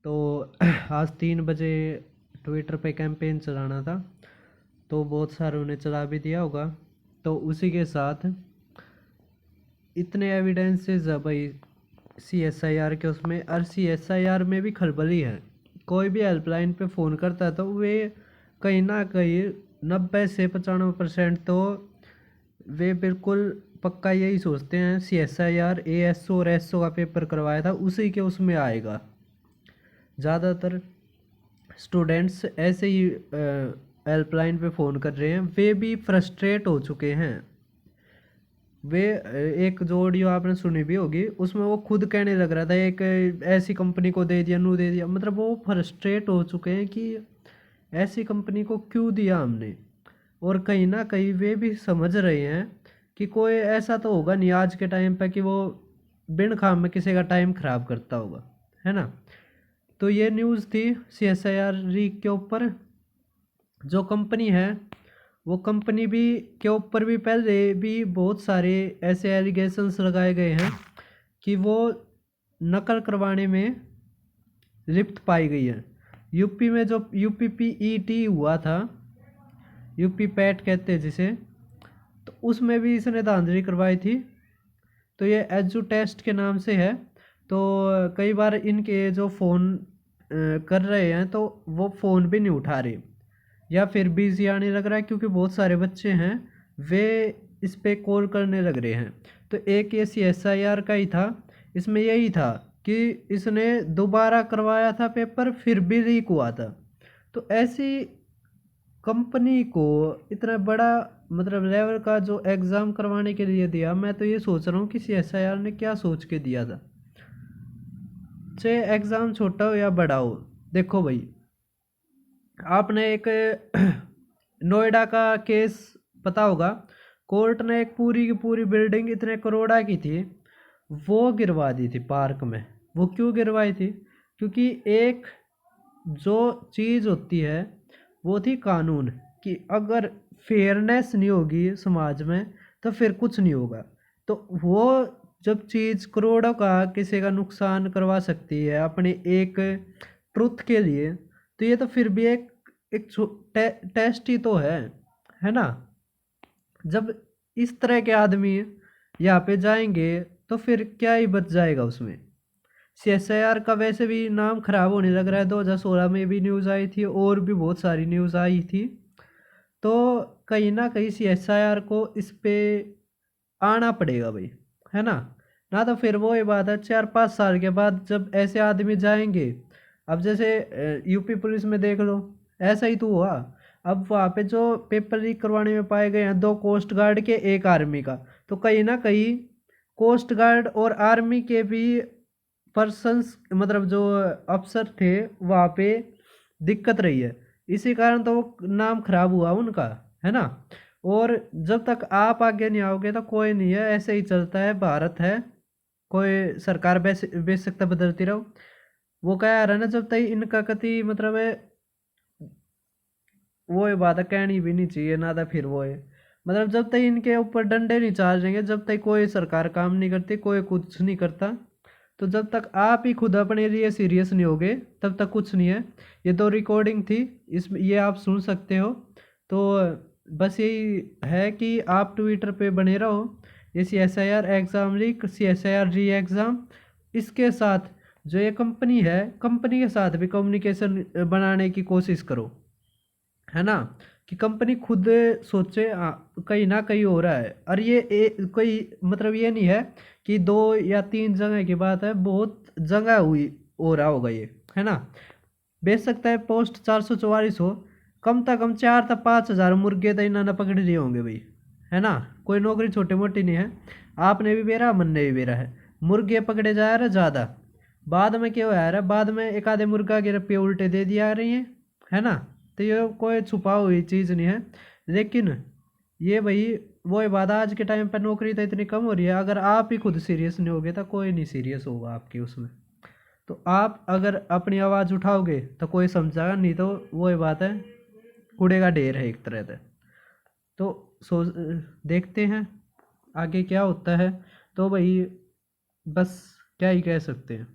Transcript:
तो आज 3 बजे ट्विटर पे कैंपेन चलाना था, तो बहुत सारों ने चला भी दिया होगा। तो उसी के साथ इतने एविडेंसेस है भाई CSIR के उसमें, और CSIR में भी खलबली है। कोई भी हेल्पलाइन पे फ़ोन करता है तो वे कहीं ना कहीं 90 से 95% तो वे बिल्कुल पक्का यही सोचते हैं CSIR ASO और SO का पेपर करवाया था उसी के उसमें आएगा। ज़्यादातर स्टूडेंट्स ऐसे ही हेल्पलाइन पे फ़ोन कर रहे हैं, वे भी फ्रस्ट्रेट हो चुके हैं। वे एक जो ऑडियो आपने सुनी भी होगी उसमें वो खुद कहने लग रहा था एक ऐसी कंपनी को दे दिया, नू दे दिया, मतलब वो फ्रस्ट्रेट हो चुके हैं कि ऐसी कंपनी को क्यों दिया हमने। और कहीं ना कहीं वे भी समझ रहे हैं कि कोई ऐसा तो होगा नहीं आज के टाइम पे कि वो बिन खाम में किसी का टाइम ख़राब करता होगा, है ना। तो ये न्यूज़ थी CSIR लीक के ऊपर। जो कंपनी है वो कंपनी भी के ऊपर भी पहले भी बहुत सारे ऐसे एलिगेशंस लगाए गए हैं कि वो नकल करवाने में लिप्त पाई गई है। यूपी में जो UPPET हुआ था, यूपी पैट कहते हैं जिसे, तो उसमें भी इसने धांधली करवाई थी। तो ये एजू टेस्ट के नाम से है। तो कई बार इनके जो फ़ोन कर रहे हैं तो वो फ़ोन भी नहीं उठा रहे, या फिर बिजी आने लग रहा है क्योंकि बहुत सारे बच्चे हैं वे इस पे कॉल करने लग रहे हैं। तो एक ये CSIR का ही था, इसमें यही था कि इसने दोबारा करवाया था पेपर फिर भी लीक हुआ था। तो ऐसी कंपनी को इतना बड़ा मतलब लेवल का जो एग्ज़ाम करवाने के लिए दिया, मैं तो ये सोच रहा हूँ कि CSIR ने क्या सोच के दिया था। चाहे एग्ज़ाम छोटा हो या बड़ा हो, देखो भाई आपने एक नोएडा का केस पता होगा। कोर्ट ने एक पूरी की पूरी बिल्डिंग इतने करोड़ा की थी वो गिरवा दी थी पार्क में। वो क्यों गिरवाई थी? क्योंकि एक जो चीज़ होती है वो थी कानून, कि अगर फेयरनेस नहीं होगी समाज में तो फिर कुछ नहीं होगा। तो वो जब चीज़ करोड़ों का किसी का नुकसान करवा सकती है अपने एक ट्रुथ के लिए, तो ये तो फिर भी एक टेस्ट ही तो है ना। जब इस तरह के आदमी यहाँ पे जाएंगे तो फिर क्या ही बच जाएगा उसमें। CSIR का वैसे भी नाम खराब होने लग रहा है। 2016 में भी न्यूज़ आई थी और भी बहुत सारी न्यूज़ आई थी। तो कहीं ना कहीं CSIR को इस पे आना पड़ेगा भाई, है ना। ना तो फिर वो ये बात है 4-5 साल के बाद जब ऐसे आदमी जाएंगे, अब जैसे यूपी पुलिस में देख लो, ऐसा ही तो हुआ। अब वहाँ पे जो पेपर लीक करवाने में पाए गए हैं 2 कोस्ट गार्ड के, 1 आर्मी का, तो कहीं ना कहीं कोस्ट गार्ड और आर्मी के भी पर्सन्स मतलब जो अफसर थे वहाँ पे दिक्कत रही है। इसी कारण तो वो नाम खराब हुआ उनका, है ना। और जब तक आप आगे नहीं आओगे तो कोई नहीं है, ऐसे ही चलता है, भारत है। कोई सरकार बेशक बदलती रहो। वो कह रहा है ना, जब तक इनका कति मतलब है वो ये बात है कहनी भी नहीं चाहिए ना, था फिर वो है मतलब जब तक इनके ऊपर डंडे नहीं चालेंगे, जब तक कोई सरकार काम नहीं करती, कोई कुछ नहीं करता, तो जब तक आप ही खुद अपने लिए सीरियस नहीं होगे तब तक कुछ नहीं है। ये तो रिकॉर्डिंग थी, इसमें ये आप सुन सकते हो। तो बस यही है कि आप ट्विटर पे बने रहो। ये CSIR एग्ज़ाम लीक, CSIR री एग्ज़ाम, इसके साथ जो ये कंपनी है, कंपनी के साथ भी कम्युनिकेशन बनाने की कोशिश करो, है ना। कि कंपनी खुद सोचे कहीं ना कहीं हो रहा है। और ये कोई मतलब ये नहीं है कि 2 या 3 जगह की बात है, बहुत जगह हुई हो रहा होगा ये, है ना। बेच सकता है पोस्ट 444 हो, कम से कम 4 से 5 हज़ार मुर्गे तो इन्होंने पकड़ लिए होंगे भाई, है ना। कोई नौकरी छोटी मोटी नहीं है। आपने भी बेरा, मन ने भी बेरा है, मुर्गे पकड़े जा रहे ज़्यादा। बाद में क्या हो रहा है, बाद में एक आधे मुर्गा के रुपये उल्टे दे दिया रही है ना। तो ये कोई छुपा हुई चीज़ नहीं है। लेकिन ये भाई वो ही बात, आज के टाइम पर नौकरी तो इतनी कम हो रही है, अगर आप ही खुद सीरियस नहीं होगे तो कोई नहीं सीरियस होगा आपकी उसमें। तो आप अगर अपनी आवाज़ उठाओगे तो कोई समझाएगा, नहीं तो वो ही बात है, कूड़े का ढेर है एक तरह से। तो सोच देखते हैं आगे क्या होता है। तो भाई बस क्या ही कह सकते हैं।